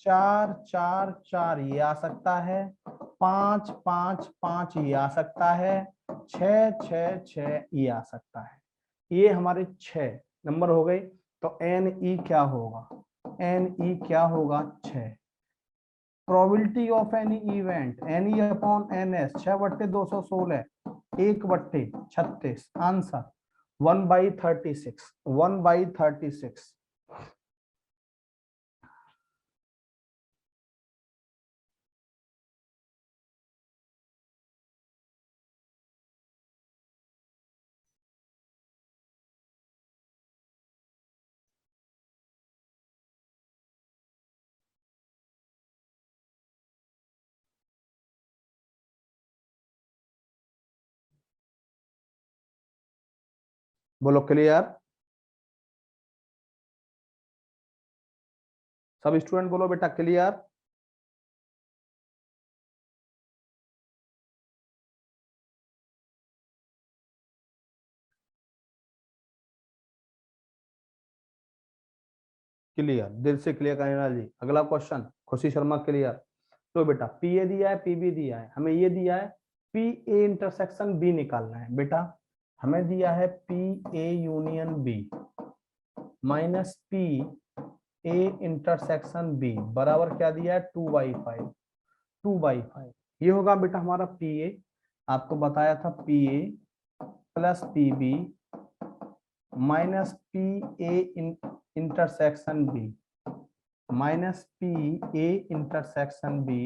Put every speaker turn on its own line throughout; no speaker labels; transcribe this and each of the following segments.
4 4 4 ये आ सकता है, 5 5 5 ये आ सकता है, 6 6 6 ये आ सकता है। ये हमारे 6 नंबर हो गए। तो एन ई क्या होगा, एन ई क्या होगा 6। Probability of any event n E upon n S 6/216 1/36। Answer 1/36 1/36। बोलो क्लियर, सब स्टूडेंट बोलो बेटा क्लियर। क्लियर, दिल से क्लियर करने जी। अगला क्वेश्चन खुशी शर्मा क्लियर। तो बेटा पी ए दिया है, पी बी दिया है, हमें ये दिया है पी ए इंटरसेक्शन बी निकालना है बेटा। हमें दिया है P A union B minus P A intersection B बराबर क्या दिया है 2/5 2/5। ये होगा बेटा हमारा पी ए, आपको बताया था P A plus P B minus P A intersection B minus P A intersection B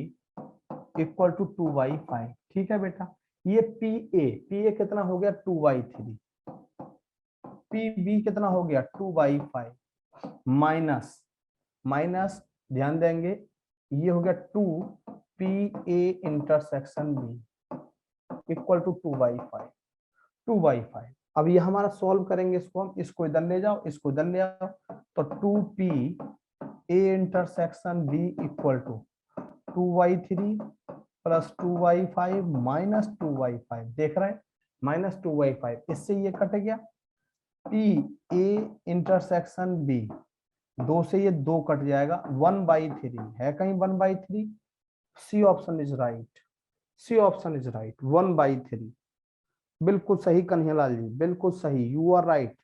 equal to 2/5। ठीक है बेटा, ये पी ए कितना हो गया 2/3, पी बी कितना हो गया 2/5 माइनस माइनस ध्यान देंगे ये हो गया 2 P A intersection B equal to 2/5 2/5। अब ये हमारा सॉल्व करेंगे इसको हम, इसको इधर ले जाओ, इसको इधर ले आओ, तो 2p A intersection B equal to 2/3 plus 2/5 minus 2/5। देख रहे हैं -2/5, इससे ये कट गया। पी ए इंटरसेक्शन बी 2 से ये 2 कट जाएगा, 1/3 है कहीं 1/3। C option is right, C option is right 1/3। बिल्कुल सही कन्हैयालाल जी, बिल्कुल सही, यू आर राइट।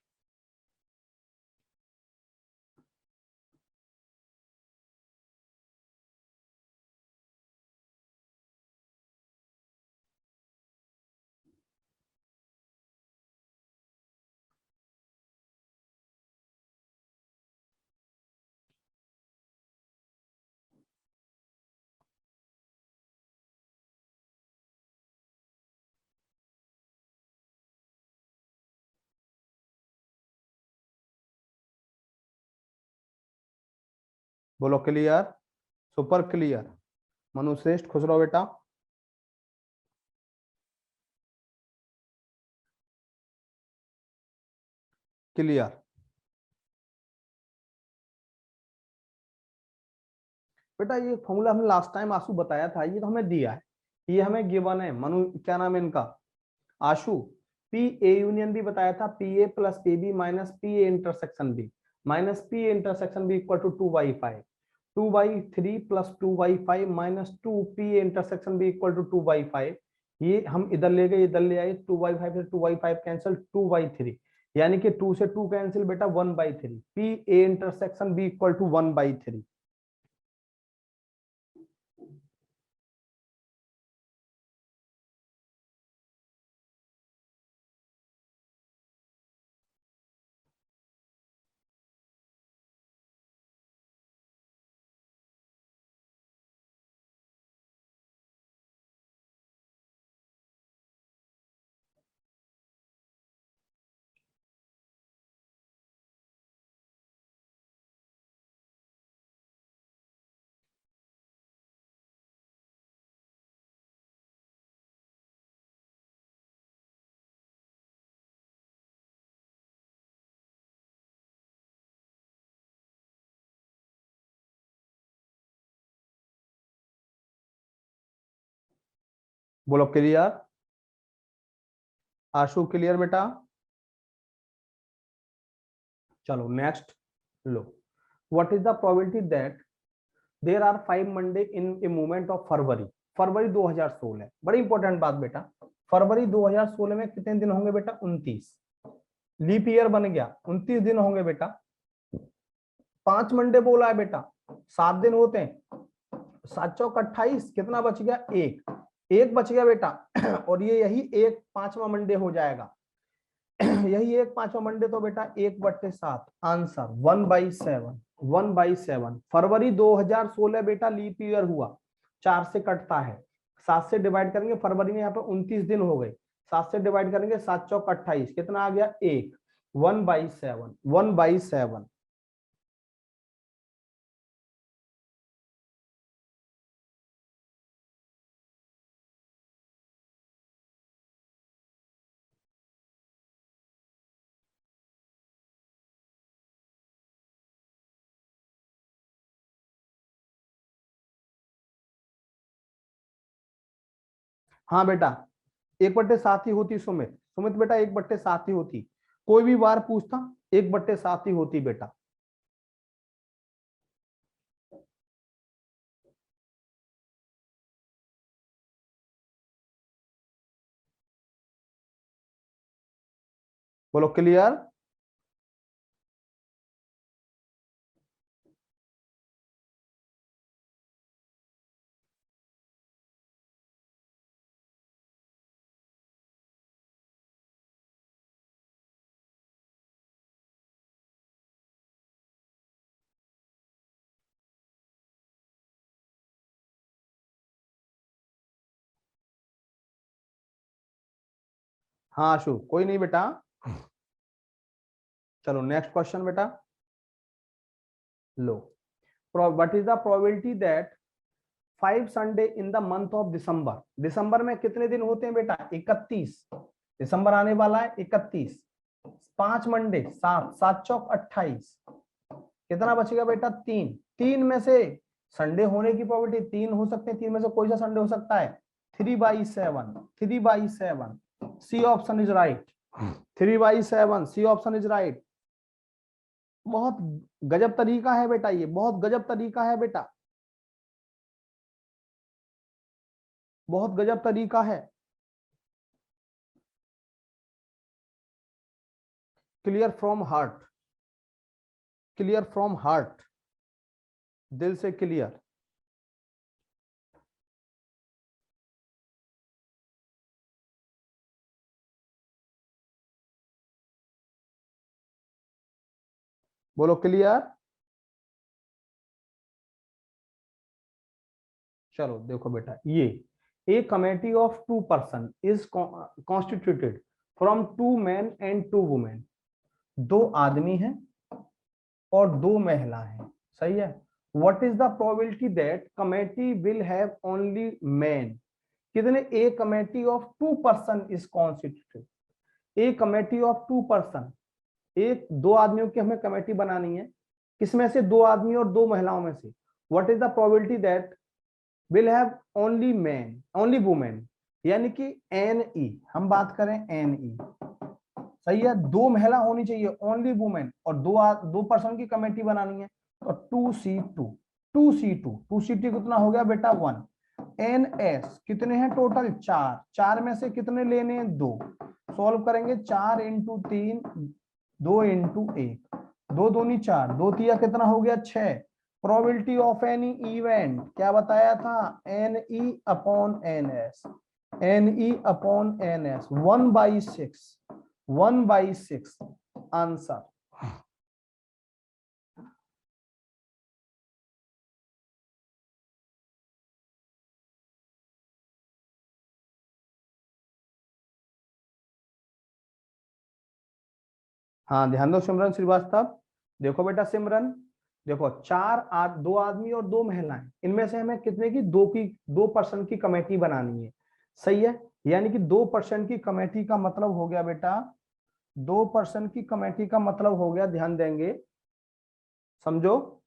बोलो क्लियर, सुपर क्लियर। मनुश्रेष्ठ खुश रहो बेटा। क्लियर बेटा, ये फॉर्मूला हमने लास्ट टाइम आशु बताया था, ये तो हमें दिया है, ये हमें गिवन है। मनु क्या नाम है इनका, Ashu. P A union B बताया था, P A plus P B minus P A intersection B minus P A intersection B equal to 2/5 2/3 plus 2/5 minus 2 P A intersection B equal to 2/5। ये हम इधर ले गए इधर ले आए, 2/5 से 2/5 कैंसिल, 2/3 यानी कि 2 से 2 कैंसिल बेटा 1/3। P A intersection B equal to 1/3। बोलो क्लियर, आशु क्लियर बेटा। चलो नेक्स्ट लो, what is the probability that there are 5 Monday in a movement of February. फरवरी 2016, बड़ी इंपॉर्टेंट बात बेटा, फरवरी 2016 में कितने दिन होंगे बेटा? 29। लीप ईयर बन गया, 29 दिन होंगे बेटा। 5 मंडे बोला है बेटा, 7 दिन होते हैं, 7 चौक 28, कितना बच गया? एक बच गया बेटा। और ये यही एक 5वां मंडे हो जाएगा। यही एक 5वां मंडे, तो बेटा 1/7 आंसर 1/7। 1/7 फरवरी 2016 बेटा लीप ईयर हुआ, 4 से कटता है, 7 से डिवाइड करेंगे, फरवरी में यहाँ पे 29 दिन हो गए, 7 से डिवाइड करेंगे, 7 चौक 28, कितना आ गया? 1। 1/7। 1/7। हाँ बेटा, 1/7 ही होती सुमित। सुमित बेटा 1/7 ही होती, कोई भी बार पूछता 1/7 ही होती बेटा। बोलो क्लियर। हाँ आशु, कोई नहीं बेटा। चलो नेक्स्ट क्वेश्चन बेटा। लो, what is the probability that 5 Sunday in the month of December. दिसंबर में कितने दिन होते हैं बेटा? 31। दिसंबर आने वाला है 31। 5 मंडे, 7, 7 चौक 28, कितना बचेगा बेटा? 3। 3 में से संडे होने की प्रोबेबिलिटी 3 हो सकते हैं, 3 में से कोई सा संडे हो सकता है? 3/7। 3/7, C option is right. 3/7, C option is right. बहुत गजब तरीका है बेटा, ये बहुत गजब तरीका है बेटा, बहुत गजब तरीका है। Clear from heart, clear from heart, दिल से क्लियर। बोलो क्लियर। चलो देखो बेटा, ये a committee of 2 person is constituted from 2 man and 2 women. 2 आदमी हैं और 2 महिला हैं, सही है। What is the probability that committee will have only man. कितने? A committee of 2 person is constituted. A committee of 2 person, एक 2 आदमियों की हमें कमेटी बनानी है, किसमें से? 2 आदमी और 2 महिलाओं में से। What is the probability that will have only man only women, यानी कि NE, हम बात करें NE, सही है। 2 महिला होनी चाहिए, ओनली वुमेन, और 2 पर्सन की कमेटी बनानी है, तो 2C2। 2C2 कितना हो गया बेटा? 1। NS कितने हैं टोटल? 4। 4 में से कितने लेने हैं? 2। सॉल्व करेंगे, 4 × 3, 2 × 1, 2 दूनी 4, 2 तिया कितना हो गया? 6। प्रोबेबिलिटी ऑफ एनी इवेंट क्या बताया था? NE/NS। NE/NS 1/6। 1/6 आंसर। हाँ ध्यान दो सिमरन श्रीवास्तव। देखो बेटा सिमरन, देखो 2 आदमी और 2 महिलाएं, इनमें से हमें कितने की? 2 पर्सन की कमेटी बनानी है, सही है। यानी कि 2 पर्सन की कमेटी का मतलब हो गया बेटा, 2 पर्सन की कमेटी का मतलब हो गया, ध्यान देंगे, समझो,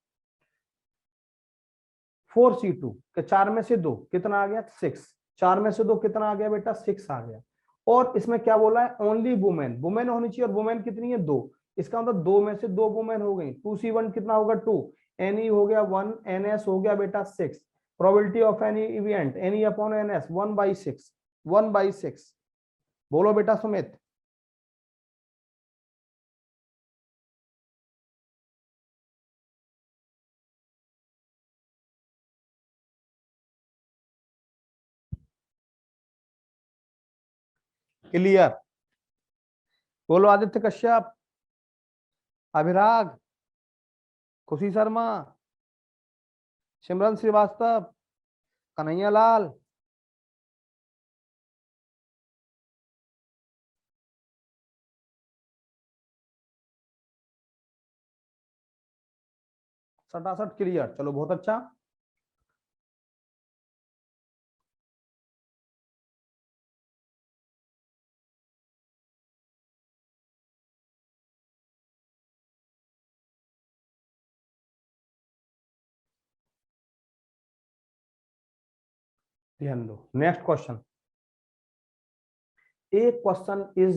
4C2 के 4 में से 2 कितना आ गया? 6। 4 में से 2 कितना आ गया बेटा? 6 आ गया। और इसमें क्या बोला है? ओनली वुमेन, वुमेन होनी चाहिए, और वुमेन कितनी है? 2। इसका मतलब 2 में से 2 वुमेन हो गई। 2C1 कितना होगा? 2। एन ई हो गया 1, एन एस हो गया बेटा 6, probability of any event n E upon n S 1/6, 1/6। बोलो बेटा सुमित। क्लियर? बोलो आदित्य कश्यप, अभिराग, खुशी शर्मा, सिमरन श्रीवास्तव, कन्हैया लाल। सटासट क्लियर, चलो बहुत अच्छा। ध्यान दो, next question. A question is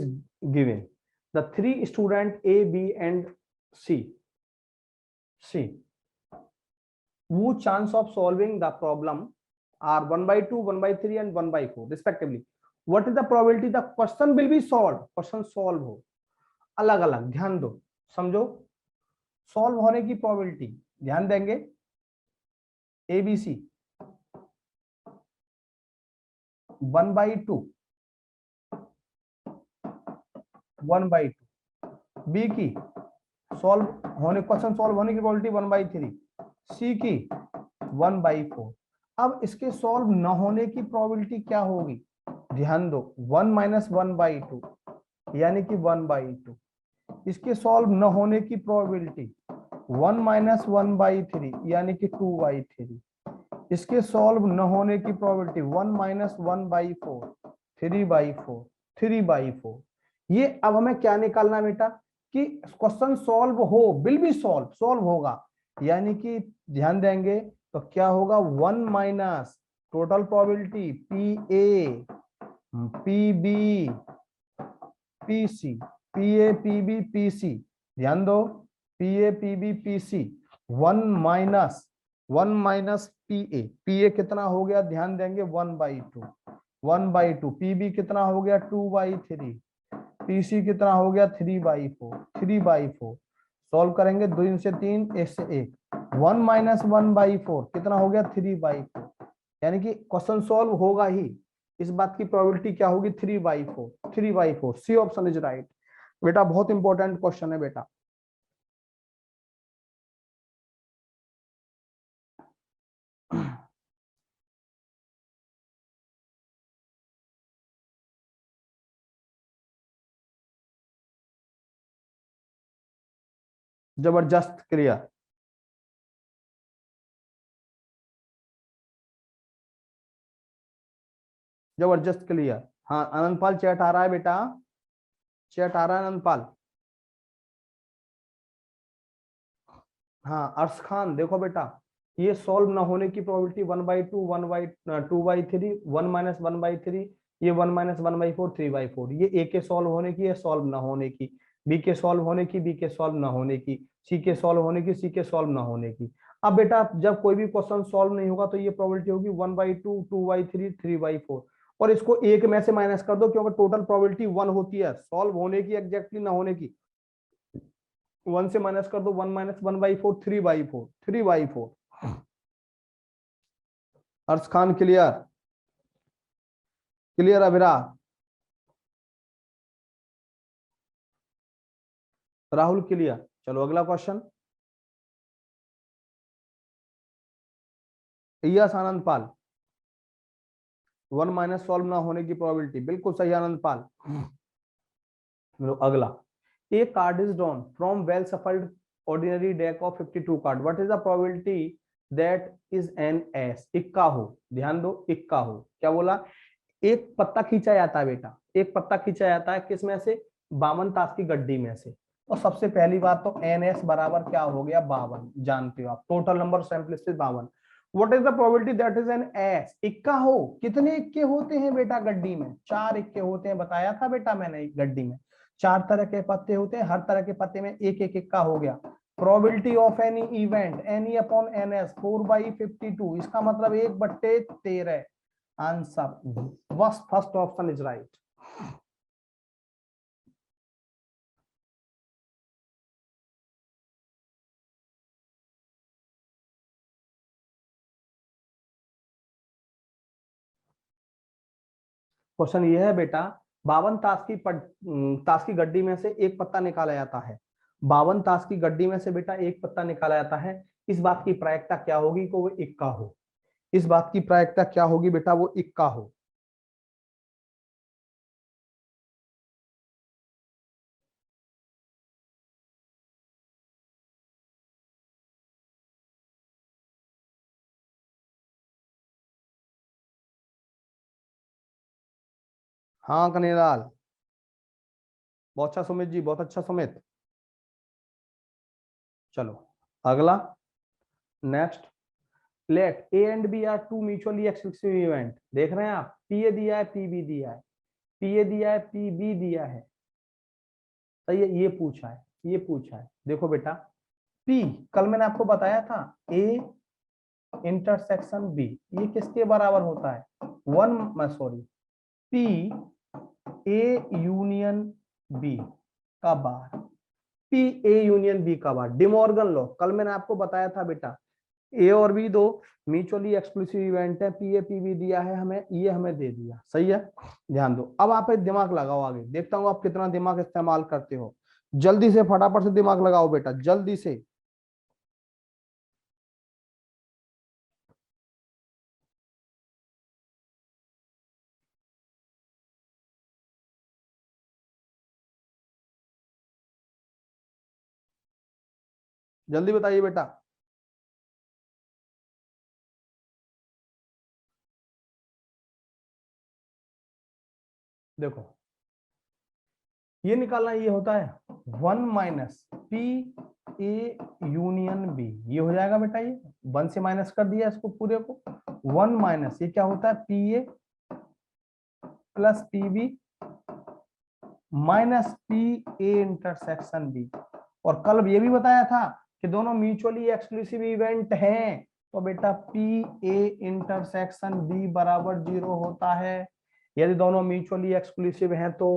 given. The three student A, B, and C. Whose chance of solving the problem are 1/2, 1/3, and 1/4 respectively. What is the probability the question will be solved? Question solve हो, अलग अलग ध्यान दो, समझो। Solve होने की probability ध्यान देंगे, ABC 1/2, 1/2, B की सॉल्व होने, क्वेश्चन सॉल्व होने की प्रोबेबिलिटी 1/3, C की 1/4। अब इसके सॉल्व न होने की प्रोबेबिलिटी क्या होगी? ध्यान दो, 1 - 1/2 यानी कि 1/2। इसके सॉल्व न होने की प्रोबेबिलिटी 1 - 1/3 यानी कि 2/3। इसके सॉल्व न होने की प्रोबेबिलिटी 1 - 1/4 3/4, 3/4। ये अब हमें क्या निकालना है बेटा कि क्वेश्चन सॉल्व हो, विल बी सॉल्व, सॉल्व होगा, यानी कि ध्यान देंगे तो क्या होगा 1 minus total probability PA PB PC, PA PB PC, ध्यान दो, PA PB PC 1 minus PA कितना हो गया? ध्यान देंगे 1/2, 1/2। PB कितना हो गया? 2/3। PC कितना हो गया? 3/4, 3/4। सॉल्व करेंगे, 2 से 3, 1 से 1, 1 - 1/4 कितना हो गया? 3/4। यानी कि क्वेश्चन सॉल्व होगा ही, इस बात की प्रोबेबिलिटी क्या होगी? 3/4, 3/4। सी ऑप्शन इज राइट बेटा, बहुत इंपॉर्टेंट क्वेश्चन है बेटा। जबरदस्त, क्लियर, जबरदस्त क्लियर। हाँ आनंदपाल, चैट आ रहा है बेटा, चैट आ रहा है आनंदपाल। हाँ अर्श खान, देखो बेटा, ये सॉल्व न होने की प्रोबेबिलिटी 1/2, 1/2/3, 1 - 1/3, ये 1 - 1/4 3/4। ये ए के सॉल्व होने की है, सॉल्व न होने की, बी के सॉल्व होने की, बी के सॉल्व न होने की, सी के सॉल्व होने की, सी के सॉल्व न होने की। अब बेटा जब कोई भी क्वेश्चन सॉल्व नहीं होगा तो ये प्रोबेबिलिटी होगी 1/2, 2/3, 3/4। और इसको एक में से माइनस कर दो, क्योंकि टोटल प्रोबेबिलिटी 1 होती है सॉल्व होने की, एग्जैक्टली न होने की। 1 से माइनस कर दो, 1 - 1/4 3/4, 3/4। Arsh Khan clear, clear Abhira, Rahul clear. चलो अगला question, yes Anand Pal, 1 minus solve ना होने की प्रोबेबिलिटी, बिल्कुल सही आनंद पाल। अगला, a card is drawn from well shuffled ordinary deck of 52 card, what is the probability that is an ace? इक्का हो, ध्यान दो, इक्का हो। क्या बोला? एक पत्ता खींचा जाता है बेटा, एक पत्ता खींचा जाता है किस में से? 52 ताश की गड्डी में से। और सबसे पहली बात तो एन एस बराबर क्या हो गया? 52, जानते हो आप, टोटल नंबर सैंपल से 52। What is the probability that is an ace? इक्का हो। कितने इक्के होते हैं बेटा गड्डी में? 4 इक्के होते हैं, बताया था बेटा मैंने, गड्डी में 4 तरह के पत्ते होते हैं, हर तरह के पत्ते में एक एक इक्का हो गया। Probability of any event any upon n S 4/52, इसका मतलब 1/13। आंसर बस first option is right. Question ये है बेटा, 52 ताश की गड्डी में से एक पत्ता निकाला जाता है। 52 ताश की गड्डी में से बेटा एक पत्ता निकाला जाता है, इस बात की प्रायिकता क्या होगी कि वो इक्का हो। इस बात की प्रायिकता क्या होगी बेटा, वो इक्का हो। हाँ कन्हैयालाल, बहुत अच्छा सुमित जी, बहुत अच्छा सुमित। चलो अगला, next, let A and B are two mutually exclusive event. देख रहे हैं आप, पी ए दिया है, पी बी दिया है, पी ए दिया है, पी बी दिया है, सही है। ये पूछा है, ये पूछा है। देखो बेटा, पी कल मैंने आपको बताया था, ए इंटरसेक्शन बी, ये किसके बराबर होता है, one sorry, P A union B का bar, P A union B का बार, डिमॉर्गन लॉ। कल मैंने आपको बताया था बेटा, ए और बी दो म्यूचुअली एक्सक्लूसिव इवेंट है, पी ए पी बी दिया है हमें, ये हमें दे दिया, सही है। ध्यान दो, अब आप एक दिमाग लगाओ, आगे देखता हूं आप कितना दिमाग इस्तेमाल करते हो। जल्दी से फटाफट से दिमाग लगाओ बेटा, जल्दी से। जल्दी बताइए बेटा। देखो ये निकालना, ये होता है 1 - पी ए यूनियन बी, ये हो जाएगा बेटा, ये 1 से माइनस कर दिया इसको पूरे को। 1 - ये क्या होता है, P A plus P B minus P A intersection B. और कल ये भी बताया था कि दोनों म्यूचुअली एक्सक्लूसिव इवेंट हैं, तो बेटा पी ए इंटरसेक्शन बी बराबर 0 होता है। यदि दोनों म्यूचुअली एक्सक्लूसिव हैं तो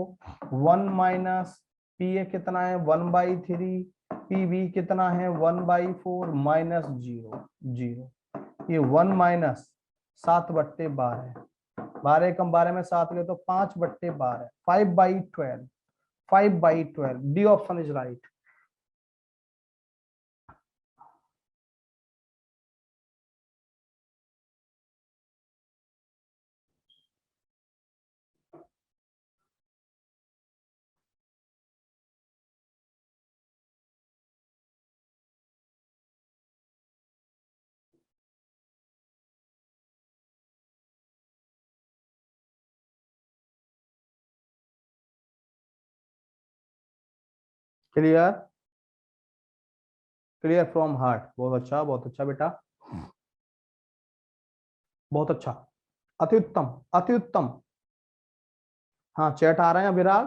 1 - पी ए कितना है, 1/3, पी बी कितना है, 1/4 माइनस 0 0। ये 1 - 7/12, 12 कम 12 में 7 गए तो 5/12, 5/12, 5/12, D option is right. Clear, clear from heart, बहुत अच्छा, बहुत अच्छा बेटा, बहुत अच्छा, अति उत्तम, अति उत्तम। हाँ चैट आ रहे हैं विराग।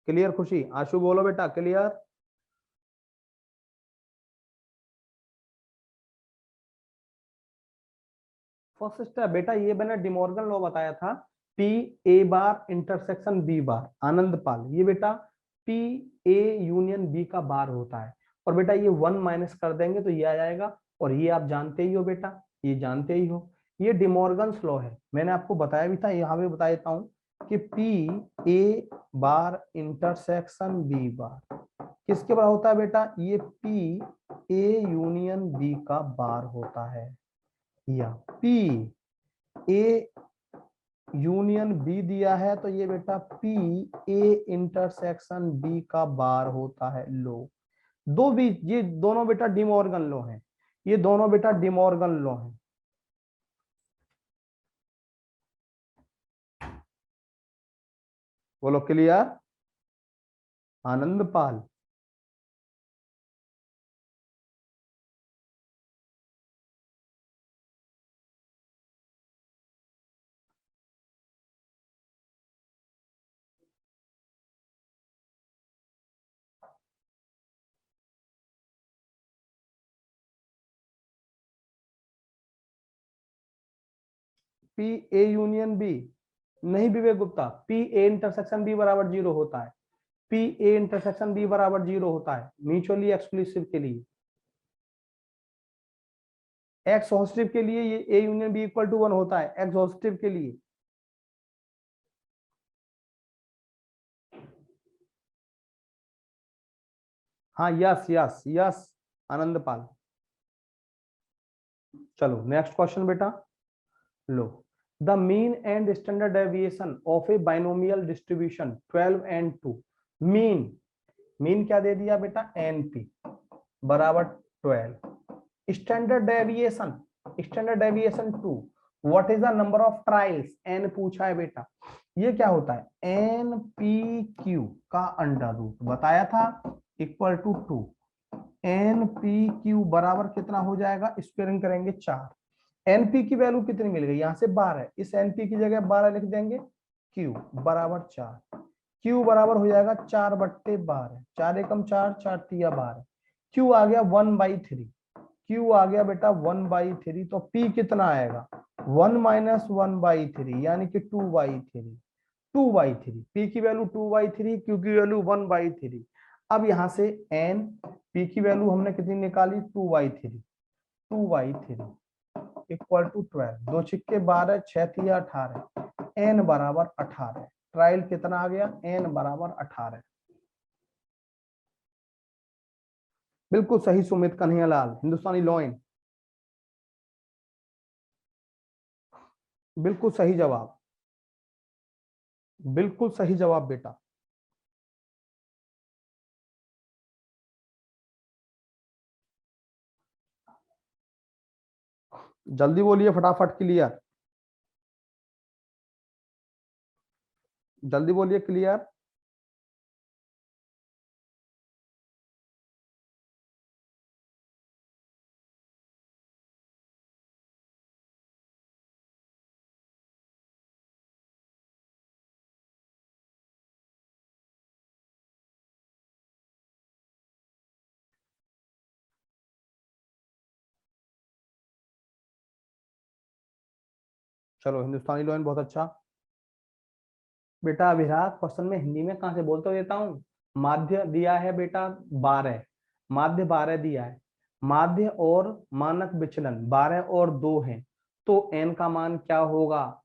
क्लियर खुशी, आशु बोलो बेटा क्लियर। फर्स्ट स्टेप बेटा, ये मैंने डिमॉर्गन लॉ बताया था, P A bar intersection B bar, Anand Pal, ये बेटा पी ए यूनियन बी का बार होता है। और बेटा ये 1 माइनस कर देंगे तो ये आ जाएगा, और ये आप जानते ही हो बेटा, ये जानते ही हो, ये डिमॉर्गन्स लॉ है, मैंने आपको बताया भी था, यहाँ पे बता देता हूँ कि P A bar intersection B bar किसके बराबर होता है बेटा, ये पी ए यूनियन बी का बार होता है, या पी ए यूनियन बी दिया है तो ये बेटा पी ए इंटरसेक्शन बी का बार होता है। लो दो भी, ये दोनों बेटा डिमॉर्गन लो हैं, ये दोनों बेटा डिमॉर्गन लो हैं। बोलो clear, Anand Pal. P A union B, नहीं Vivek Gupta, P A intersection B बराबर 0 होता है, पी ए इंटरसेक्शन बी बराबर 0 होता है म्यूचुअली एक्सक्लूसिव के लिए, एक्स पॉजिटिव के लिए ये A union B equal to 1 होता है, एक्स पॉजिटिव के लिए। हाँ यस यस यस आनंदपाल। चलो नेक्स्ट क्वेश्चन बेटा, लो the mean and standard deviation of a binomial distribution 12 and 2, mean क्या दे दिया बेटा, एनपी बराबर 12, standard deviation 2, what is the number of trials, N पूछा है बेटा, ये क्या होता है, एन पी क्यू का अंडर रूट बताया था equal to 2, N P Q बराबर कितना हो जाएगा, स्क्वायरिंग करेंगे 4, एनपी की वैल्यू कितनी मिल गई, यहां से 12, इस एनपी की जगह 12 लिख देंगे, क्यू बराबर 4, क्यू बराबर हो जाएगा 4/12, 4 एकम 4, 4 तिया 12, क्यू आ गया 1/3, क्यू आ गया बेटा 1/3, तो पी कितना आएगा 1 - 1/3 यानी कि 2/3, 2/3, पी की वैल्यू 2/3, क्यू की वैल्यू 1/3। अब यहां से एन पी की वैल्यू हमने कितनी निकाली 2/3, 2/3 इक्वल टू 12, 2 छिक्के 12, 6 तिया 18, एन बराबर 18, ट्रायल कितना आ गया, एन बराबर 18। बिल्कुल सही सुमित कन्हैयालाल, हिंदुस्तानी लॉइन, बिल्कुल सही जवाब, बिल्कुल सही जवाब बेटा। जल्दी बोलिए फटाफट, क्लियर, जल्दी बोलिए क्लियर। चलो हिंदुस्तानी लॉइन बहुत अच्छा बेटा। अभिराग क्वेश्चन में हिंदी में कहां से बोलते हो देता हूँ, माध्य दिया है बेटा 12, माध्य 12 दिया है, माध्य और मानक विचलन 12 और 2 है, तो एन का मान क्या होगा,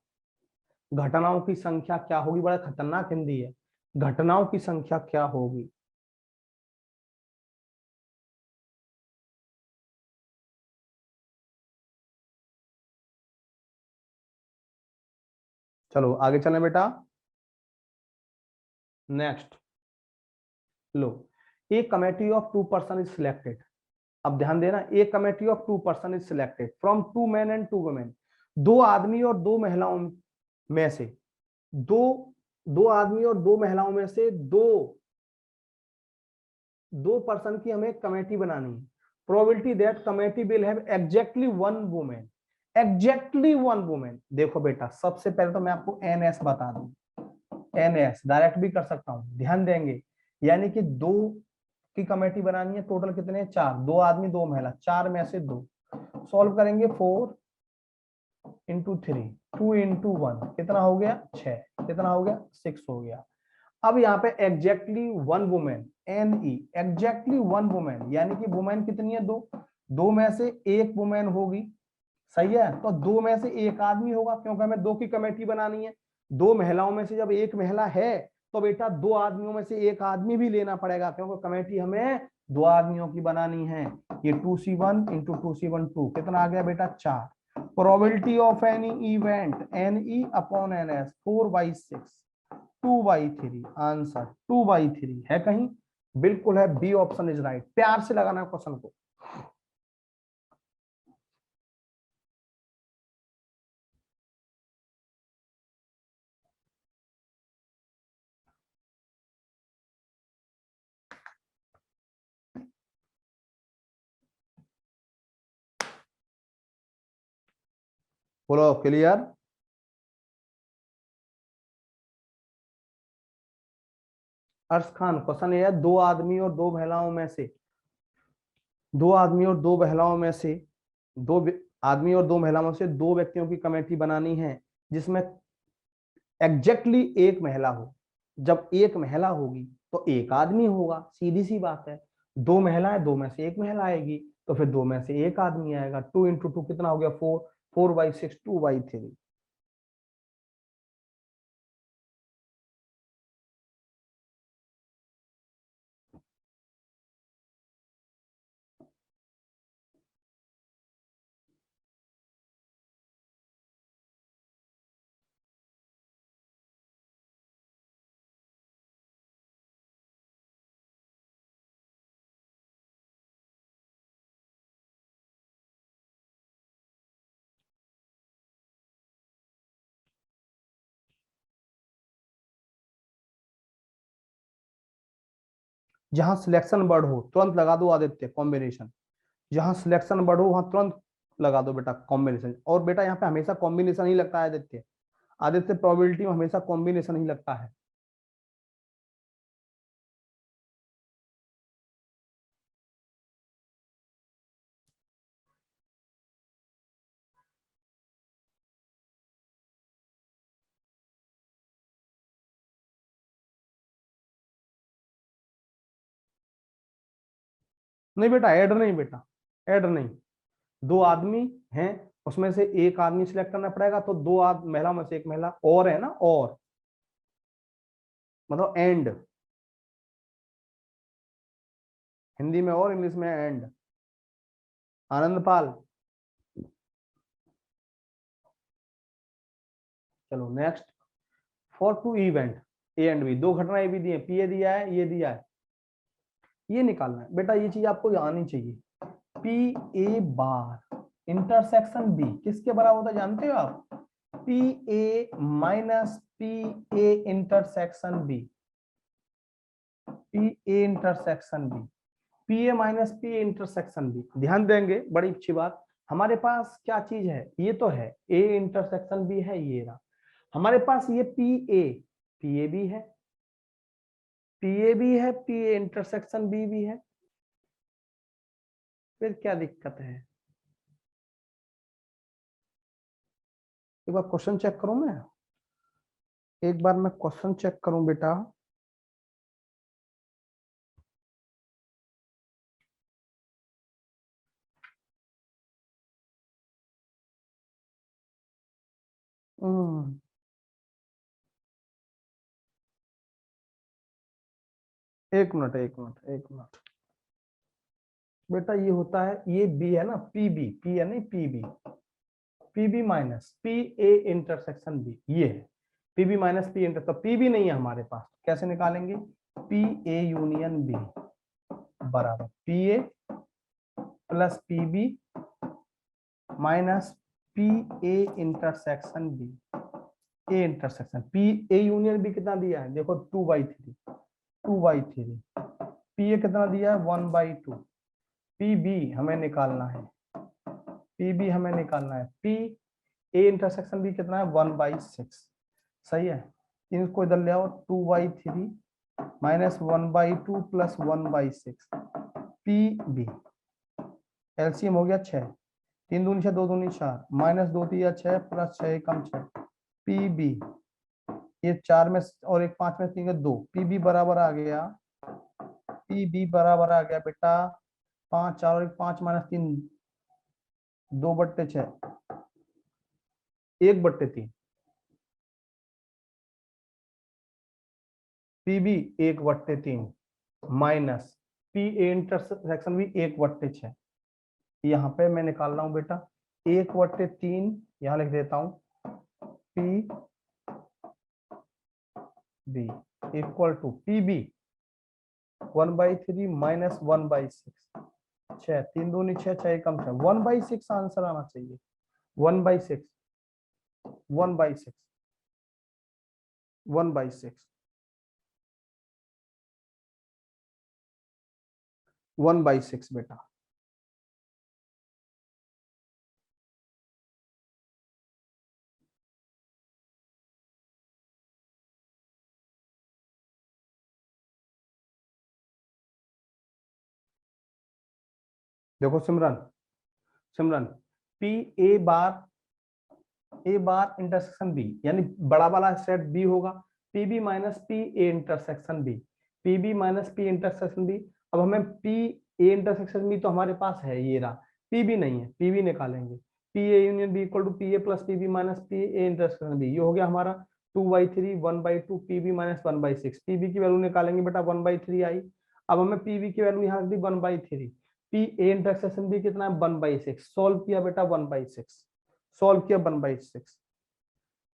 घटनाओं की संख्या क्या होगी, बड़ा खतरनाक हिंदी है, घटनाओं की संख्या क्या होगी। चलो आगे चलें बेटा, next low, A committee of 2 person is selected, अब ध्यान देना, ए committee of 2 person is selected from 2 men and 2 women, 2 आदमी और 2 महिलाओं में से, दो दो आदमी और 2 महिलाओं में से दो पर्सन की हमें कमेटी बनानी है, probability that committee will have exactly 1 women, exactly 1 women. देखो बेटा सबसे पहले तो मैं आपको एनएस बता दूं, एनएस डायरेक्ट भी कर सकता हूं, ध्यान देंगे, यानी कि 2 की कमेटी बनानी है, टोटल कितने हैं 4, 2 आदमी 2 महिला, 4 में से 2, सॉल्व करेंगे 4 × 3, 2 × 1 कितना हो गया 6, कितना हो गया 6 हो गया। अब यहाँ पे exactly 1 women, n E exactly 1 women, यानी कि वुमेन कितनी है 2, 2 में से 1 वुमेन होगी, सही है, तो 2 में से 1 आदमी होगा, क्योंकि हमें 2 की कमेटी बनानी है, 2 महिलाओं में से जब 1 महिला है तो बेटा 2 आदमियों में से 1 आदमी भी लेना पड़ेगा, क्योंकि कमेटी हमें 2 आदमियों की बनानी है। ये 2C1 × 2C1 2 कितना आ गया बेटा 4, probability of any event n E upon n S 4/6, 2/3, answer 2/3 है कहीं, बिल्कुल है, बी ऑप्शन इज राइट, प्यार से लगाना क्वेश्चन को। बोलो क्लियर। अर्श खान क्वेश्चन ये है, 2 आदमी और 2 महिलाओं में से, 2 आदमी और 2 महिलाओं में से, 2 आदमी और 2 महिलाओं में से 2 व्यक्तियों की कमेटी बनानी है, जिसमें एग्जैक्टली एक महिला हो। जब एक महिला होगी तो एक आदमी होगा, सीधी सी बात है। दो महिलाएं, दो में से एक महिला आएगी, तो फिर दो में से एक आदमी आएगा। 2 × 2 कितना हो गया? 4। 4/6, 2/3। जहां सिलेक्शन वर्ड हो तुरंत लगा दो आदित्य कॉम्बिनेशन। जहां सिलेक्शन वर्ड हो वहां तुरंत लगा दो बेटा कॉम्बिनेशन। और बेटा यहाँ पे हमेशा कॉम्बिनेशन ही लगता है आदित्य। आदित्य प्रोबेबिलिटी में हमेशा कॉम्बिनेशन ही लगता है। नहीं बेटा, ऐड नहीं बेटा, ऐड नहीं। दो आदमी हैं, उसमें से एक आदमी सिलेक्ट करना पड़ेगा, तो दो महिला में से एक महिला और है ना, और मतलब एंड। हिंदी में और, इंग्लिश में एंड। आनंदपाल। चलो next. For two event A and B, दो घटनाएं भी दी है, पी ए दिया है, ये दिया है, ये निकालना है बेटा। ये चीज आपको आनी चाहिए। P A bar intersection B किसके बराबर होता है जानते हो आप? P A minus P A intersection B. P A intersection B, P A minus P A intersection B. ध्यान देंगे, बड़ी अच्छी बात। हमारे पास क्या चीज है? ये तो है ए इंटरसेक्शन बी है, ये रहा हमारे पास। ये पी ए भी है, पी ए भी है, पी ए इंटरसेक्शन बी भी है। फिर क्या दिक्कत है? एक बार क्वेश्चन चेक करूं मैं, एक बार मैं क्वेश्चन चेक करूं बेटा। हम्म, एक मिनट, एक मिनट, एक मिनट। बेटा ये होता है, ये बी है ना, पीबी, पी है नहीं, P B. P B minus P A intersection B, ये है पीबी माइनस पी इंटर। तो पीबी नहीं है हमारे पास, कैसे निकालेंगे? पी ए यूनियन बी बराबर P A plus P B minus P A intersection B. A intersection P A union B कितना दिया है देखो? 2/3, 2/3। पी ए कितना दिया है? 1/2। पी बी हमें निकालना है, पी बी हमें निकालना है। पी ए इंटरसेक्शन बी कितना है? 1/6। सही है। इनको इधर ले आओ, 2/3 minus 1/2 plus 1/6। P B LCM हो गया 6। 3 दूनी 6, 2 दूनी 4, माइनस 2 3 6 प्लस 6 कम 6। पी बी, ये 4 में और एक 5 में 3 2। पी बी बराबर आ गया, पी बी बराबर आ गया बेटा 5 4 और एक 5 minus 3, 2/6, 1/3। P B 1/3 minus P A intersection भी 1/6। यहाँ पे मैं निकाल रहा हूँ बेटा 1/3, यहाँ लिख देता हूँ P B equal to P B 1/3 minus 1/6। 6 3 दूनी 6 6 कम 6, 1/6 आंसर आना चाहिए। 1/6, 1/6, 1/6, 1/6 बेटा। देखो Simran, Simran P A bar A bar intersection B, यानी बड़ा वाला सेट बी होगा, P B minus P A intersection B, P B minus P intersection B. अब हमें पी ए इंटरसेक्शन बी तो हमारे पास है, ये रहा, पी बी नहीं है, पी बी निकालेंगे, P A union B equal to P A plus P B minus P A intersection B, ये हो गया हमारा 2/3 1/2 P B minus 1/6, P B की वैल्यू निकालेंगे बेटा 1/3 आई। अब हमें पी बी की वैल्यू यहाँ रख दी 1/3, पी ए इंटरसेक्शन बी कितना है 1/6, सॉल्व किया बेटा 1/6, सॉल्व किया 1/6।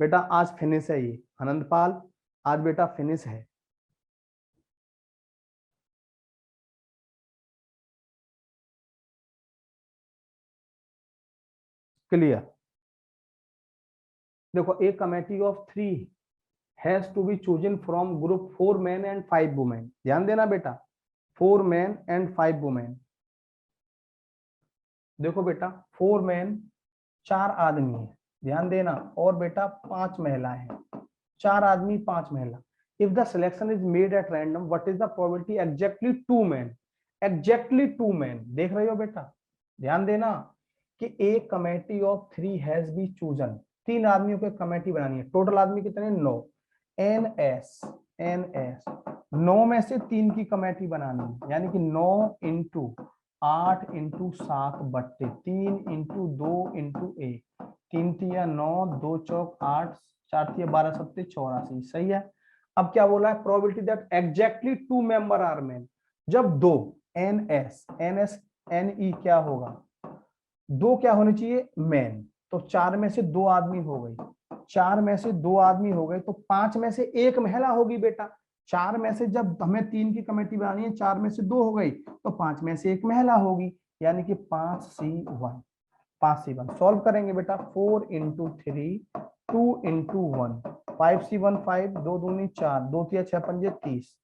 बेटा आज फिनिश है ये आनंदपाल, आज बेटा फिनिश है। क्लियर। देखो A committee of 3 has to be chosen from group 4 men and 5 women, ध्यान देना बेटा 4 men and 5 women। देखो बेटा 4 men 4 आदमी है, ध्यान देना, और बेटा 5 महिलाएं हैं, 4 आदमी 5 महिला। If the selection is made at random what is the probability exactly 2 men, exactly 2 men, देख रहे हो बेटा, ध्यान देना कि ए committee of 3 has B chosen, 3 आदमियों की कमेटी बनानी है, टोटल आदमी कितने 9, एन एस 9 में से 3 की कमेटी बनानी है, यानी कि 9 इंटू 8 इंटू 7 बट्टे 3 इंटू 2 इंटू 1, 3 तिया 9, 2 चौक 8, 4 तिया 12 सत्ते 84, सही है। अब क्या बोला है, probability that exactly 2 member are men, जब 2 एन एस एन ई क्या होगा, 2 क्या होने चाहिए मैन, तो 4 में से 2 आदमी हो गई, 4 में से 2 आदमी हो गए तो 5 में से 1 महिला होगी बेटा, 4 में से जब हमें 3 की कमेटी बनानी है, 4 में से 2 हो गई तो 5 में से 1 महिला होगी, यानी कि 5C1, 5C1 सॉल्व करेंगे बेटा, 4 इंटू 3 2 इंटू 1, 5C1 5, 2 दूनी 4, 2 तिया 6 पंजे 30,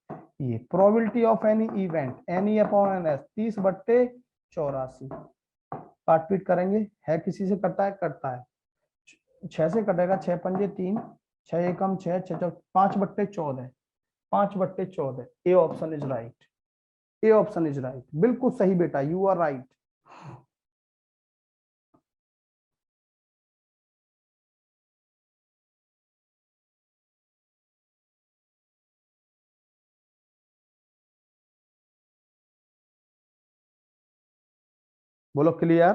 ये probability of any event any upon n S 30/84, काटपीट करेंगे, है किसी से करता है, करता है 6 से कटेगा, 6 पंजे 3, 6 एकम 6, 6 5/14, 5/14, A option is right, A option is right, बिल्कुल सही बेटा, यू आर राइट। बोलो क्लियर।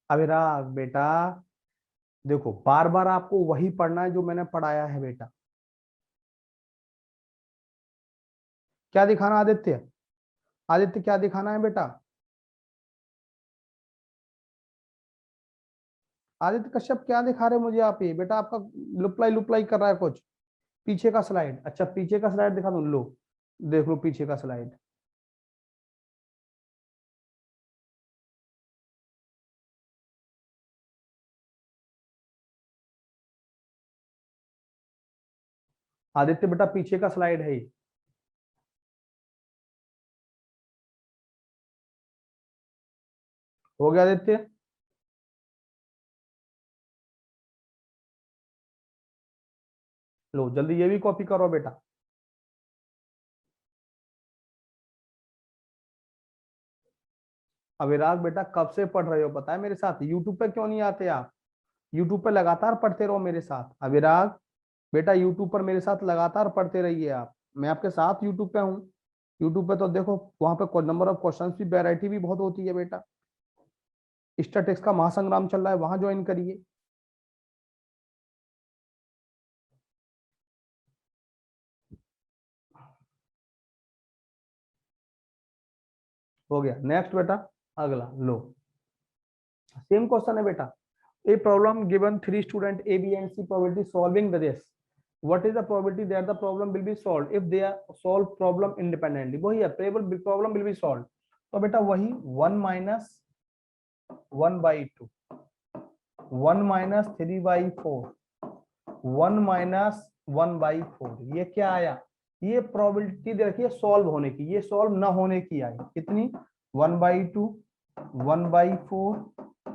अभिराग बेटा देखो बार बार आपको वही पढ़ना है जो मैंने पढ़ाया है बेटा, क्या दिखाना आदित्य, आदित्य क्या दिखाना है बेटा, आदित्य कश्यप क्या दिखा रहे हो मुझे आप, ये बेटा आपका लुपलाई लुपलाई कर रहा है कुछ, पीछे का स्लाइड, अच्छा पीछे का स्लाइड दिखा दूं, लो देख लो पीछे का स्लाइड। आदित्य बेटा पीछे का स्लाइड है ये, हो गया आदित्य, लो जल्दी ये भी कॉपी करो बेटा। अविराग बेटा कब से पढ़ रहे हो पता है मेरे साथ, यूट्यूब पे क्यों नहीं आते आप, यूट्यूब पे लगातार पढ़ते रहो मेरे साथ, अविराग बेटा यूट्यूब पर मेरे साथ लगातार पढ़ते रहिए आप, मैं आपके साथ यूट्यूब पे हूँ, यूट्यूब पे तो देखो वहां पे नंबर ऑफ क्वेश्चंस भी, वैरायटी भी बहुत होती है बेटा, स्टैटिस्टिक्स का महासंग्राम चल रहा है, वहां ज्वाइन करिए। हो गया, नेक्स्ट बेटा, अगला लो, सेम क्वेश्चन है बेटा, a problem given 3 student A, B and C probability solving this, what is the probability that the problem will be solved if they are solve problem independently, वही है problem will be solved, तो बेटा वही 1 minus 1/2, 1 minus 3/4, 1 minus 1/4, ये क्या आया, ये probability दे रखी है सॉल्व होने की, ये सॉल्व ना होने की आई कितनी 1/2, 1/4,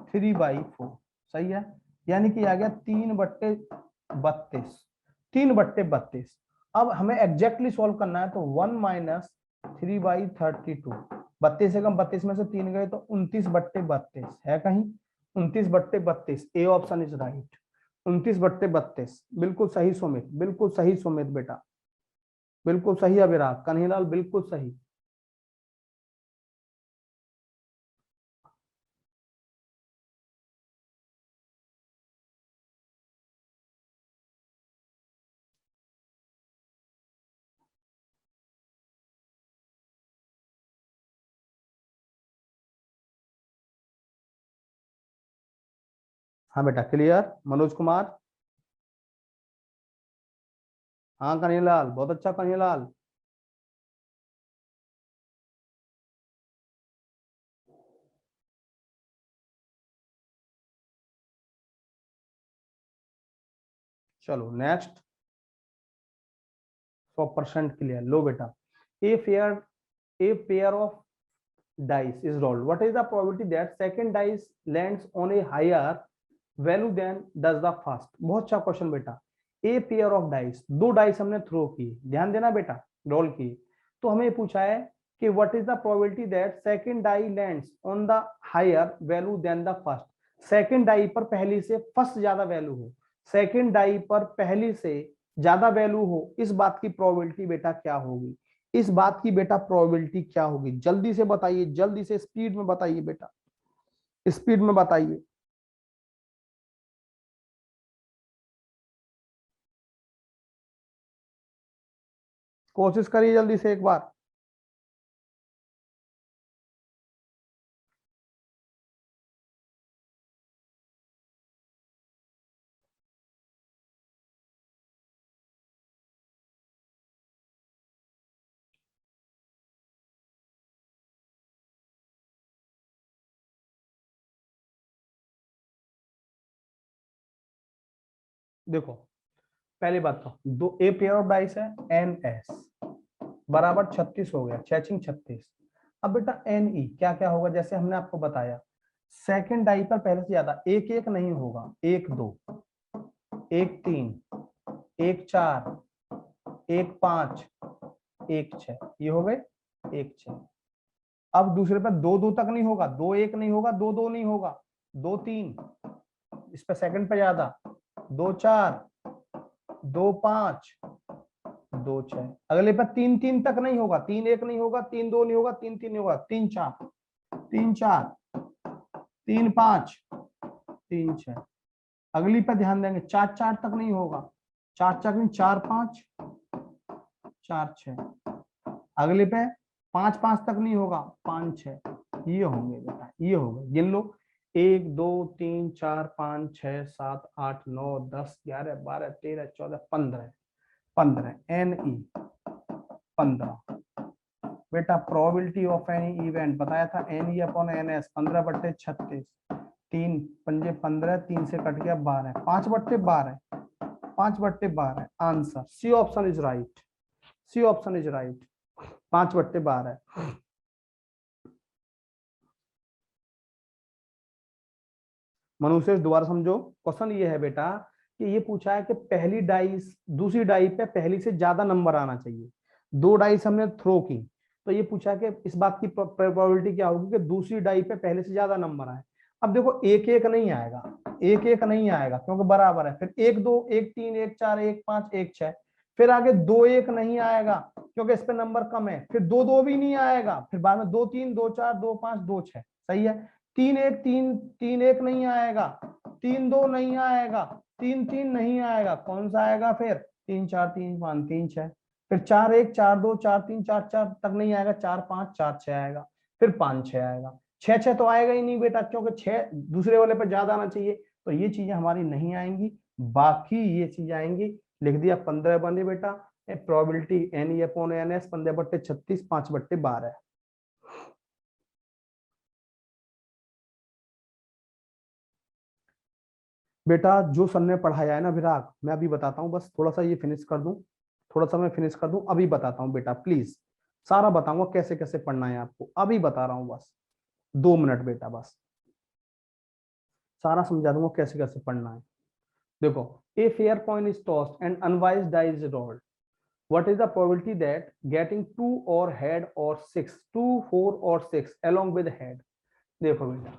3/4, सही है, यानी कि आ गया 3/32, 3/32। अब हमें एग्जैक्टली सॉल्व करना है तो 1 minus 3/32, 32 से कम 32 में से 3 गए तो 29/32 है कहीं, 29/32, ए ऑप्शन इज राइट। 29/32 बिल्कुल सही सुमित, बिल्कुल सही सुमित बेटा, बिल्कुल सही अभिराग, कन्हैयालाल बिल्कुल सही। हाँ बेटा क्लियर, मनोज कुमार। हाँ कन्हैयालाल, बहुत अच्छा कन्हैयालाल। चलो नेक्स्ट, 100% क्लियर। लो बेटा, a pair of dice is rolled, what is the probability that second dice lands on a higher value than does the first? बहुत अच्छा क्वेश्चन बेटा। ए पेयर ऑफ डाइस, दो डाइस हमने थ्रो किए, ध्यान देना बेटा, रोल किए, तो हमें पूछा है कि what is the probability that second die lands on the higher value than the first. Second die पर पहली से फर्स्ट ज्यादा वैल्यू हो, सेकंड डाई पर पहली से ज्यादा वैल्यू हो, इस बात की प्रोबेबिलिटी बेटा क्या होगी? इस बात की बेटा प्रोबेबिलिटी क्या होगी? जल्दी से बताइए, जल्दी से स्पीड में बताइए बेटा, स्पीड में बताइए। कोशिश करिए जल्दी से एक बार। देखो पहली बात तो दो ए पेयर ऑफ डाइस है, एन एस बराबर 36 हो गया, 6×36। अब बेटा एन ई क्या क्या होगा, जैसे हमने आपको बताया, सेकंड डाई पर पहले से ज्यादा, एक एक नहीं होगा, 1 2, 1 3, 1 4, 1 5, 1 6, ये हो गए 1 6। अब दूसरे पर 2 2 तक नहीं होगा, 2 1 नहीं होगा, 2 2 नहीं होगा, 2 3, इस पर सेकंड पे ज्यादा, 2 4, 2 5, 2 6। अगले पर 3 3 तक नहीं होगा, 3 1 नहीं होगा, 3 2 नहीं होगा, 3 3 नहीं होगा, 3 4, 3 4, 3 5, 3 6। अगली पर ध्यान देंगे, 4 4 तक नहीं होगा, 4 4 नहीं, 4 5, 4 6। अगले पे 5 5 तक नहीं होगा, 5 6। ये होंगे बेटा, ये हो गए, गिन लो, 1 2 3 4 5 6 7 8 9 10 11 12 13 14 15 एन ई 15। बेटा प्रोबेबिलिटी ऑफ एनी इवेंट बताया था, n E upon n S, 15/36, 3 5 15, 3 से कट गया 12, 5/12, 5/12 answer C option is right, C option is right, 5/12। मनुष्य दोबारा समझो, क्वेश्चन ये है बेटा कि ये पूछा है कि पहली डाइस दूसरी डाई पे पहली से ज्यादा नंबर आना चाहिए, दो डाइस हमने थ्रो की, तो ये पूछा कि इस बात की प्रोबेबिलिटी क्या होगी कि दूसरी डाई पे पहले से ज्यादा नंबर आए। अब देखो 1 1 नहीं आएगा, 1 1 नहीं आएगा क्योंकि बराबर है, फिर 1 2 1 3 1 4 1 5 1 6, फिर आगे 2 1 नहीं आएगा क्योंकि इस पे नंबर कम है, फिर 2 2 भी नहीं आएगा, फिर बाद में 2 3 2 4 2 5 2 6, सही है। 3 1 नहीं आएगा, 3 2 नहीं आएगा, 3 3 नहीं आएगा, कौन सा आएगा फिर? 3 4 3 5 3 6, फिर 4 1 4 2 4 3 4 4 तक नहीं आएगा, 4 5 4 6 आएगा, फिर 5 6 आएगा, 6 6 तो आएगा ही नहीं बेटा क्योंकि 6 दूसरे वाले पर ज्यादा आना चाहिए, तो ये चीजें हमारी नहीं आएंगी, बाकी ये चीजें आएंगी। लिख दिया 15 बने बेटा, probability n E upon n S 15/36, 5/12। बेटा जो सर ने पढ़ाया है ना विराग, मैं अभी बताता हूँ, बस थोड़ा सा ये फिनिश कर दूं, थोड़ा सा मैं फिनिश कर दूं, अभी बताता हूँ बेटा, प्लीज सारा बताऊंगा कैसे कैसे पढ़ना है आपको, अभी बता रहा हूँ, बस 2 मिनट बेटा, बस सारा समझा दूंगा कैसे कैसे पढ़ना है। देखो, A fair coin is tossed and unbiased die is rolled, What is the probability that getting 2 or head or 6, 2, 4 और 6 along with head? देखो बेटा,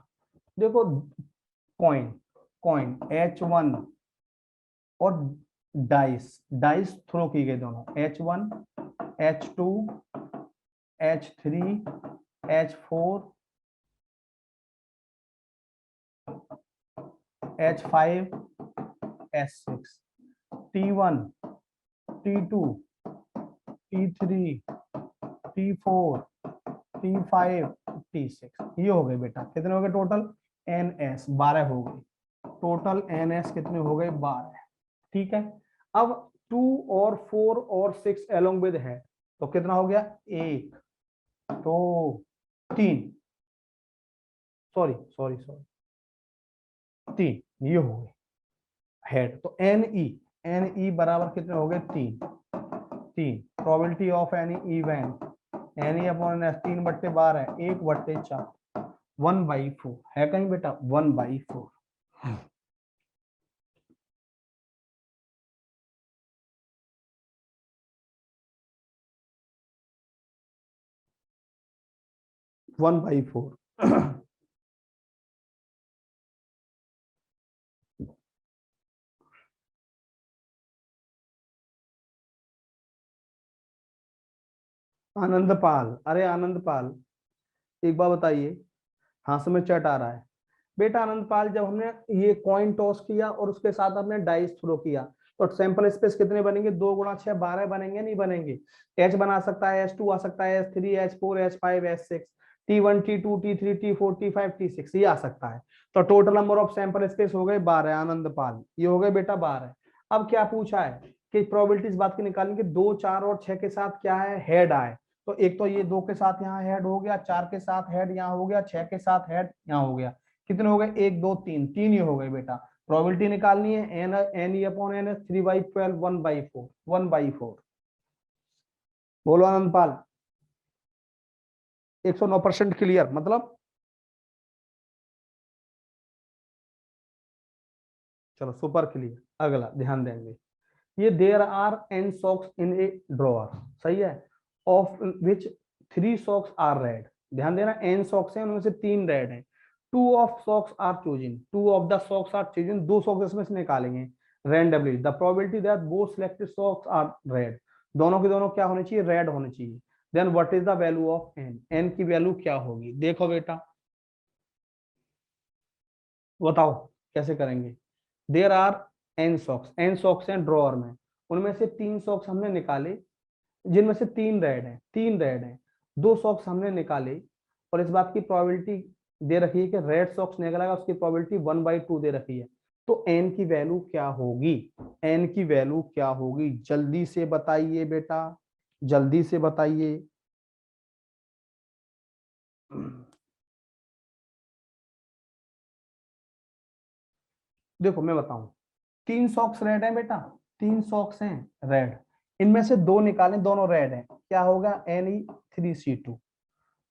देखो कॉइन, कॉइन H1 और डाइस, डाइस थ्रो की गई दोनों, H1 H2 H3 H4 H5 H6, T1 T2 T3 T4 T5 T6, ये हो गए बेटा, कितने हो गए टोटल? NS 12 हो गए टोटल, NS कितने हो गए? 12। ठीक है, अब 2 और 4 और 6 along with है, तो कितना हो गया? 1 2 3, सॉरी सॉरी सॉरी 3, ये हो गए हेड। तो NE बराबर कितने हो गए? 3। Probability of any event NE upon NS 3/12 है, 1/4, 1/4 है कहीं बेटा? 1/4। One by four. आनंदपाल, अरे आनंदपाल एक बार बताइए, हाँ समय चट आ रहा है बेटा। आनंदपाल, जब हमने ये कॉइन टॉस किया और उसके साथ हमने डाइस थ्रो किया, तो सैंपल स्पेस कितने बनेंगे? 2 गुणा 6 12 बनेंगे, नहीं बनेंगे? H बना सकता है, H2 आ सकता है, H3 H4 H5 H6, T1 T2 T3 T4 T5 T6, ये आ सकता है। तो total number of sample space हो गए 12। आनंदपाल, ये हो गए बेटा 12। अब क्या पूछा है कि प्रोबेबिलिटी इस बात की निकालनी कि 2 4 और 6 के साथ क्या है? हेड आए। तो एक तो ये 2 के साथ यहाँ हेड हो गया, 4 के साथ हेड यहाँ हो गया, 6 के साथ हेड यहाँ हो गया। कितने हो गए? 1 2 3, 3 ही हो गए बेटा। प्रोबेबिलिटी निकालनी है NE अपॉन NS 3/12, 1/4, 1/4। बोलो आनंदपाल। 109% क्लियर मतलब? चलो सुपर क्लियर। अगला ध्यान देंगे, ये there are n socks in a drawer, सही है, of which 3 socks are red. ध्यान देना, n सॉक्स हैं, उनमें से 3 रेड हैं। 2 of socks are choosing, 2 of the socks are choosing, 2 socks इसमें से निकालेंगे randomly. The probability that both selected socks are red, दोनों के दोनों क्या होने चाहिए? रेड होने चाहिए। Then what is the value of n, n की वैल्यू क्या होगी? देखो बेटा, बताओ कैसे करेंगे। देयर आर n सॉक्स हैं ड्रॉअर में, उनमें से 3 सॉक्स हमने निकाले, जिनमें से 3 रेड हैं, 3 रेड हैं, 2 सॉक्स हमने निकाले, और इस बात की प्रोबेबिलिटी दे रखी है कि रेड सॉक्स निकलेगा, उसकी प्रोबेबिलिटी 1/2 दे रखी है। तो n की वैल्यू क्या होगी? n की वैल्यू क्या होगी? जल्दी से बताइए बेटा, जल्दी से बताइए। देखो मैं बताऊं, 3 सॉक्स रेड है बेटा, 3 सॉक्स हैं रेड, इनमें से 2 निकालें, दोनों रेड हैं, क्या होगा? Ne3C2।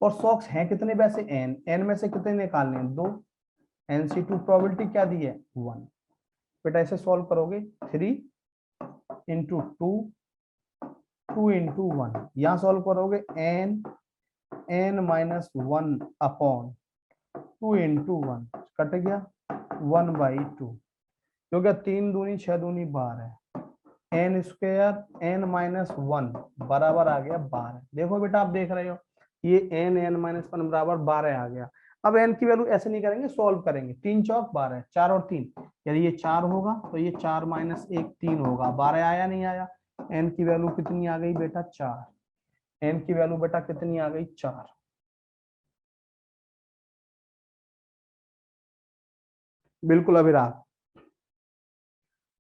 और सॉक्स हैं कितने वैसे? n में से कितने निकालने हैं? 2। NC2 प्रोबेबिलिटी क्या दी है? 1। बेटा ऐसे सॉल्व करोगे, 3 इंटू 2, 2 इंटू 1, यहाँ सॉल्व करोगे n-1 अपॉन 2 इंटू 1, कट गया 1/2। क्योंकि 3 दूनी 6 दूनी 12 है, n स्क्वायर n-1 बराबर आ गया 12। देखो बेटा आप देख रहे हो, ये n-1 बराबर 12 आ गया। अब n की वैल्यू ऐसे नहीं करेंगे, सॉल्व करेंगे, 3 चौक 12, 4 और 3, यदि ये 4 होगा तो ये 4 - 1 3 होगा, 12 आया नहीं आया? n की वैल्यू कितनी आ गई बेटा? 4। n की वैल्यू बेटा कितनी आ गई? 4। बिल्कुल अभिराम,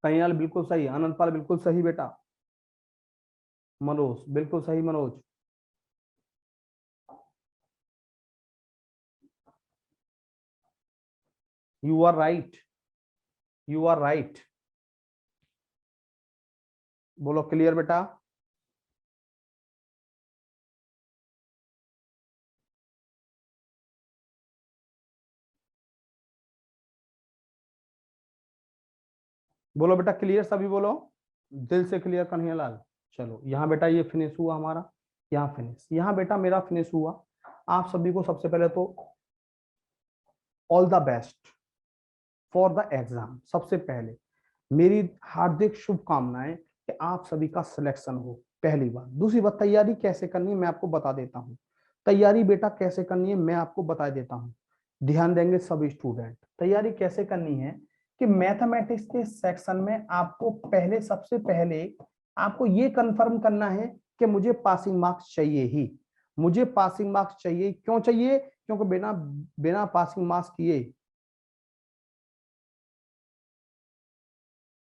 कहीं बिल्कुल सही, आनंदपाल बिल्कुल सही बेटा, मनोज बिल्कुल सही, Manoj you are right, you are right. बोलो क्लियर बेटा। बोलो बेटा क्लियर, सभी बोलो, दिल से क्लियर कन्हैया लाल। चलो यहाँ बेटा ये फिनिश हुआ हमारा, यहाँ फिनिश, यहाँ बेटा मेरा फिनिश हुआ। आप सभी को सबसे पहले तो all the best for the exam. सबसे पहले मेरी हार्दिक शुभकामनाएं कि आप सभी का सिलेक्शन हो, पहली बात। दूसरी बात, तैयारी कैसे करनी है मैं आपको बता देता हूँ। तैयारी बेटा कैसे करनी है मैं आपको बता देता हूँ, ध्यान देंगे सभी स्टूडेंट। तैयारी कैसे करनी है कि मैथमेटिक्स के सेक्शन में आपको पहले, सबसे पहले आपको ये कंफर्म करना है कि मुझे पासिंग मार्क्स चाहिए ही, मुझे पासिंग मार्क्स चाहिए। क्यों चाहिए? क्योंकि बिना बिना पासिंग मार्क्स किए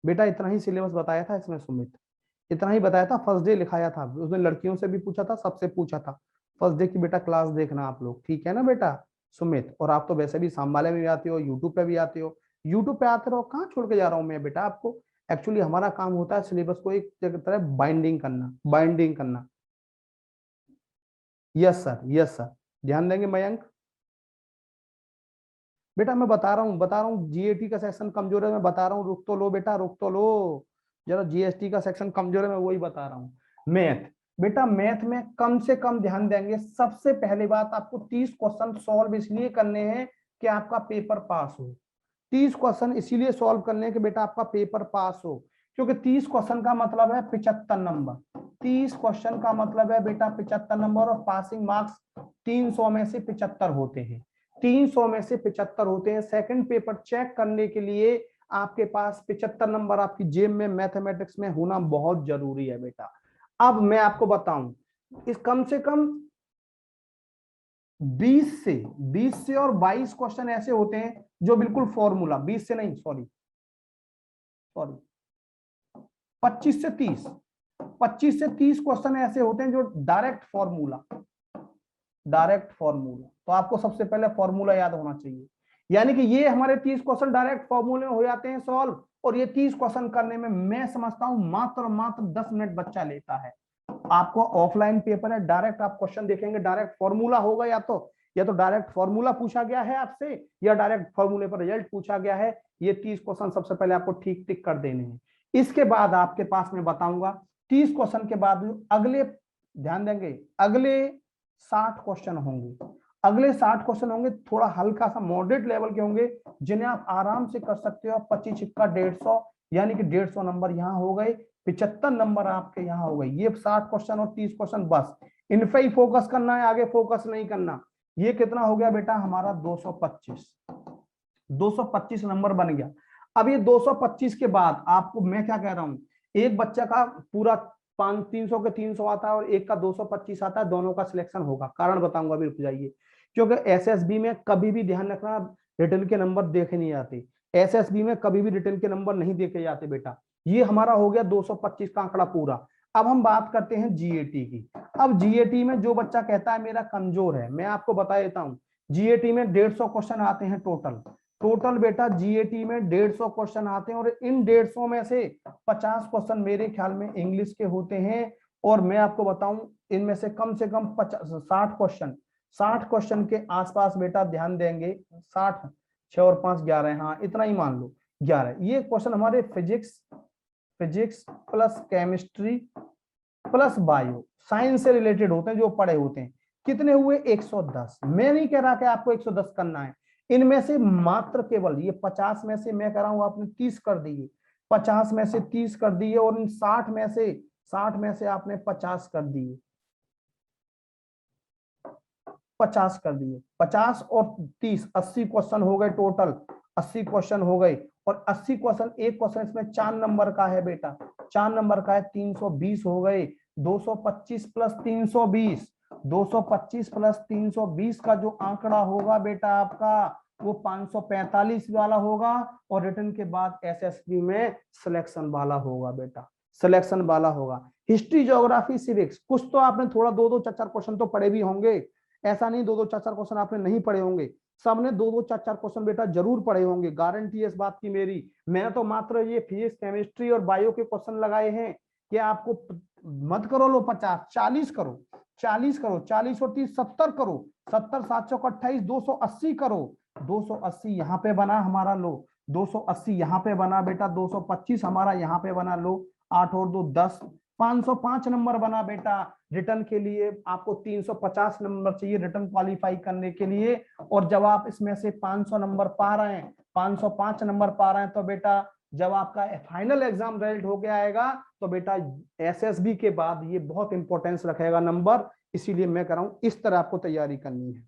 बेटा, इतना ही सिलेबस बताया था इसमें सुमित, इतना ही बताया था। फर्स्ट डे लिखाया था, उसने लड़कियों से भी पूछा था, सबसे पूछा था। फर्स्ट डे की बेटा क्लास देखना आप लोग, ठीक है ना बेटा सुमित? और आप तो वैसे भी सांबाले में भी आते हो, यूट्यूब पे भी आते हो, यूट्यूब पे आते रहो, कहाँ छोड़ के जा रहा हूँ मैं बेटा आपको। एक्चुअली हमारा काम होता है सिलेबस को एक तरह बाइंडिंग करना, बाइंडिंग करना। यस सर, यस सर, ध्यान देंगे मयंक। बेटा मैं बता रहा हूँ जीएटी का सेक्शन कमजोर है, मैं बता रहा हूँ, रुक तो लो बेटा, रुक तो लो जरा। जीएसटी का सेक्शन कमजोर है, मैं वही बता रहा हूँ। मैथ बेटा, मैथ में कम से कम ध्यान देंगे। सबसे पहली बात, आपको 30 क्वेश्चन सॉल्व इसलिए करने हैं कि आपका पेपर पास हो। 30 क्वेश्चन इसीलिए सॉल्व करने हैं कि बेटा आपका पेपर पास हो, क्योंकि 30 क्वेश्चन का मतलब है 75 नंबर। 30 क्वेश्चन का मतलब है बेटा 75 नंबर, और पासिंग मार्क्स 300 में से 75 होते हैं। 300 में से 75 होते हैं। सेकंड पेपर चेक करने के लिए आपके पास 75 नंबर आपकी जेब में मैथमेटिक्स में होना बहुत जरूरी है बेटा। अब मैं आपको बताऊं, इस कम से कम 20 से और 22 क्वेश्चन ऐसे होते हैं जो बिल्कुल फॉर्मूला, 20 से नहीं, सॉरी सॉरी 25 से 30, 25 से 30 क्वेश्चन ऐसे होते हैं जो डायरेक्ट फॉर्मूला, डायरेक्ट फॉर्मूला। तो आपको सबसे पहले फॉर्मूला याद होना चाहिए, यानी कि ये हमारे 30 क्वेश्चन डायरेक्ट फॉर्मूले में हो जाते हैं सॉल्व। और ये 30 क्वेश्चन करने में मैं समझता हूं मात्र मात्र 10 मिनट बच्चा लेता है। आपको ऑफलाइन पेपर है, डायरेक्ट आप क्वेश्चन देखेंगे, डायरेक्ट फॉर्मूला होगा, या तो डायरेक्ट फॉर्मूला पूछा गया है आपसे, या डायरेक्ट फॉर्मूले पर रिजल्ट पूछा गया है। ये 30 क्वेश्चन सबसे पहले आपको ठीक टिक कर देने हैं। इसके बाद आपके पास मैं बताऊंगा 30 क्वेश्चन के बाद अगले, ध्यान देंगे, अगले 60 क्वेश्चन होंगे। अगले 60 क्वेश्चन होंगे थोड़ा हल्का सा मॉडरेट लेवल के होंगे, जिन्हें आप आराम से कर सकते हो। 25 छिक्का 150, यानी कि 150 नंबर यहाँ हो गए, 75 नंबर आपके यहाँ हो गए। ये 60 क्वेश्चन और 30 क्वेश्चन, बस इन पे ही फोकस करना है, आगे फोकस नहीं करना। ये कितना हो गया बेटा हमारा 225, 225 नंबर बन गया। अब ये 225 के बाद आपको मैं क्या कह रहा हूं, एक बच्चा का पूरा 300 के 300 आता है और एक का 225 आता है, दोनों का सिलेक्शन होगा। कारण बताऊंगा, अभी रुक जाइए। क्योंकि एसएसबी में कभी भी ध्यान रखना, रिटर्न के नंबर देखे नहीं जाते। एसएसबी में कभी भी रिटर्न के नंबर नहीं देखे जाते बेटा। ये हमारा हो गया 225 का आंकड़ा पूरा। अब हम बात करते हैं जीएटी की। अब जीएटी में जो बच्चा कहता है मेरा कमजोर है, मैं आपको बता देता हूं, जीएटी में 150 क्वेश्चन आते हैं टोटल। टोटल बेटा जीएटी में 150 क्वेश्चन आते हैं, और इन 150 में से 50 क्वेश्चन मेरे ख्याल में इंग्लिश के होते हैं। और मैं आपको बताऊं, इनमें से कम 60 क्वेश्चन, 60 क्वेश्चन के आसपास बेटा ध्यान देंगे। 60, 6 और 5 11, हाँ इतना ही मान लो 11। ये क्वेश्चन हमारे physics, physics plus chemistry plus bio, science से रिलेटेड होते हैं, जो पढ़े होते हैं। कितने हुए? 110। मैं नहीं कह रहा कि आपको 110 करना है, इनमें से मात्र केवल ये 50 में से मैं कह रहा हूं आपने 30 कर दिए, 50 में से 30 कर दिए, और इन 60 में से, 60 में से आपने 50 कर दिए, 50 कर दिए। 50 और 30 80 क्वेश्चन हो गए टोटल, 80 क्वेश्चन हो गए। और 80 क्वेश्चन, एक क्वेश्चन इसमें 4 नंबर का है बेटा, 4 नंबर का है, 320 हो गए। 225 प्लस 320, 225 प्लस 320 का जो आंकड़ा होगा बेटा आपका, वो 545 वाला होगा। और रिटर्न के बाद एसएसबी में सिलेक्शन वाला होगा बेटा, सिलेक्शन वाला होगा। हिस्ट्री, ज्योग्राफी, सिविक्स, कुछ तो आपने थोड़ा 2-2 4-4 क्वेश्चन तो पढ़े भी होंगे, ऐसा नहीं 2-2 4-4 क्वेश्चन आपने नहीं पढ़े होंगे। सबने 2-2 4-4 क्वेश्चन बेटा जरूर पढ़े होंगे, गारंटी है इस बात की मेरी। मैंने तो मात्र ये फिजिक्स, केमिस्ट्री और बायो के क्वेश्चन लगाए हैं कि आपको मत करो लो 50, 40 करो, 40 करो, 40 और 30 70 करो, 70 7 चौक 28, 280 करो। 280 यहाँ पे बना हमारा, लो 280 यहाँ पे बना बेटा, 225 हमारा यहाँ पे बना, लो 8 और 2 10, 505 नंबर बना बेटा। रिटर्न के लिए आपको 350 नंबर चाहिए रिटर्न क्वालिफाई करने के लिए। और जब आप इसमें से 500 नंबर पा रहे हैं, 505 नंबर पा रहे हैं, तो बेटा जब आपका फाइनल एग्जाम रिजल्ट होके आएगा तो बेटा एसएसबी के बाद ये बहुत इंपॉर्टेंस रखेगा नंबर। इसीलिए मैं कह रहा हूं इस तरह आपको तैयारी करनी है।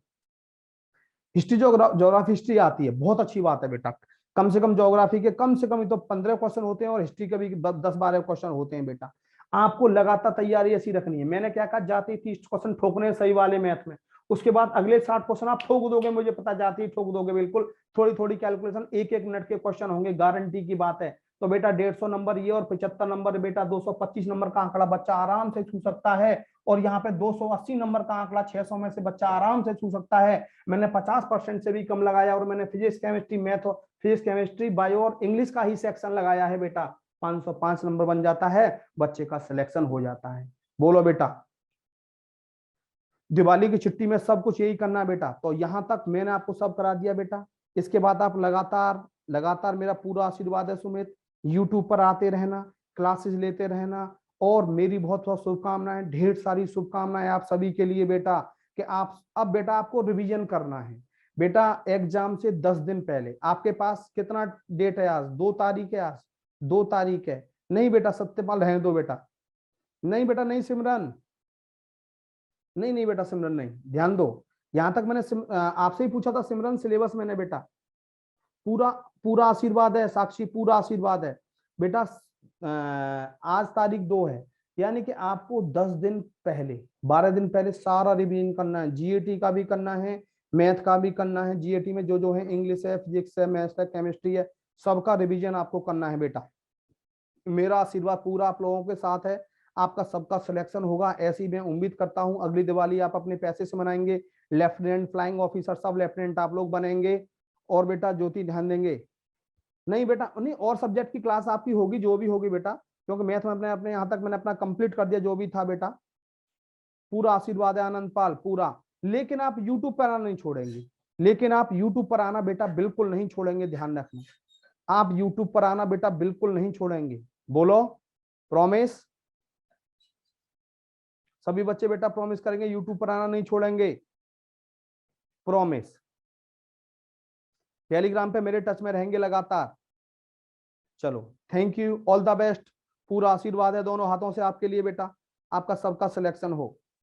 हिस्ट्री ज्योग्राफी हिस्ट्री आती है, बहुत अच्छी बात है बेटा। कम से कम ज्योग्राफी के कम से कम तो 15 क्वेश्चन होते हैं और हिस्ट्री के भी 10-12 क्वेश्चन होते हैं बेटा। आपको लगातार तैयारी ऐसी रखनी है। मैंने क्या कहा, जाते ही 30 क्वेश्चन ठोकने सही वाले मैथ में, उसके बाद अगले 60 क्वेश्चन आप ठोक दोगे, मुझे पता, जाते ही ठोक दोगे बिल्कुल। थोड़ी थोड़ी कैलकुलेशन, 1-1 मिनट के क्वेश्चन होंगे, गारंटी की बात है। तो बेटा 150 नंबर ये और 75 नंबर बेटा 225 नंबर का आंकड़ा बच्चा आराम से छू सकता है। और यहाँ पे 280 नंबर का आंकड़ा 600 में से बच्चा आराम से छू सकता है। मैंने 50% से भी कम लगाया और मैंने physics chemistry math, physics chemistry bio और इंग्लिश का ही सेक्शन लगाया है बेटा। 505 नंबर बन जाता है, बच्चे का सिलेक्शन हो जाता है। बोलो बेटा, दिवाली की छुट्टी में सब कुछ यही करना है बेटा। तो यहां तक मैंने आपको सब करा दिया बेटा। इसके बाद आप लगातार लगातार, मेरा पूरा आशीर्वाद है सुमित, यूट्यूब पर आते रहना, क्लासेस लेते रहना। और मेरी बहुत बहुत शुभकामनाएं, ढेर सारी शुभकामनाएं आप सभी के लिए बेटा, कि आप अब बेटा आपको रिवीजन करना है बेटा। एग्जाम से 10 दिन पहले आपके पास कितना डेट है आज, 2 तारीख है आज, 2 तारीख है। नहीं बेटा सत्यपाल रहने दो बेटा, नहीं बेटा, नहीं सिमरन, नहीं नहीं बेटा सिमरन नहीं, ध्यान दो। यहां तक मैंने आपसे ही पूछा था सिमरन, सिलेबस मैंने बेटा पूरा पूरा आशीर्वाद है साक्षी, पूरा आशीर्वाद है बेटा। आज तारीख 2 है, यानी कि आपको 10 दिन पहले, 12 दिन पहले सारा रिवीजन करना है। जीएटी का भी करना है, मैथ का भी करना है। जीएटी में जो जो है, इंग्लिश है, फिजिक्स है, मैथ्स है, केमिस्ट्री है, सबका रिवीजन आपको करना है बेटा। मेरा आशीर्वाद पूरा आप लोगों के साथ है, आपका सबका सिलेक्शन होगा ऐसी मैं उम्मीद करता हूं। अगली दिवाली आप अपने पैसे से मनाएंगे, लेफ्टिनेंट, फ्लाइंग ऑफिसर, सब लेफ्टिनेंट आप लोग बनेंगे। और बेटा ज्योति ध्यान देंगे, नहीं बेटा नहीं, और सब्जेक्ट की क्लास आपकी होगी जो भी होगी बेटा, क्योंकि मैथ में अपने अपने यहाँ तक मैंने अपना कंप्लीट कर दिया जो भी था बेटा। पूरा आशीर्वाद है आनंद पाल, पूरा। लेकिन आप यूट्यूब पर आना नहीं छोड़ेंगे, लेकिन आप यूट्यूब पर आना बेटा बिल्कुल नहीं छोड़ेंगे, ध्यान रखना। आप यूट्यूब पर आना बेटा बिल्कुल नहीं छोड़ेंगे। बोलो प्रॉमिस, सभी बच्चे बेटा प्रॉमिस करेंगे यूट्यूब पर आना नहीं छोड़ेंगे, प्रॉमिस। टेलीग्राम पे मेरे टच में रहेंगे लगातार। चलो thank you, all the best, पूरा आशीर्वाद है दोनों हाथों से आपके लिए बेटा, आपका सबका सिलेक्शन हो।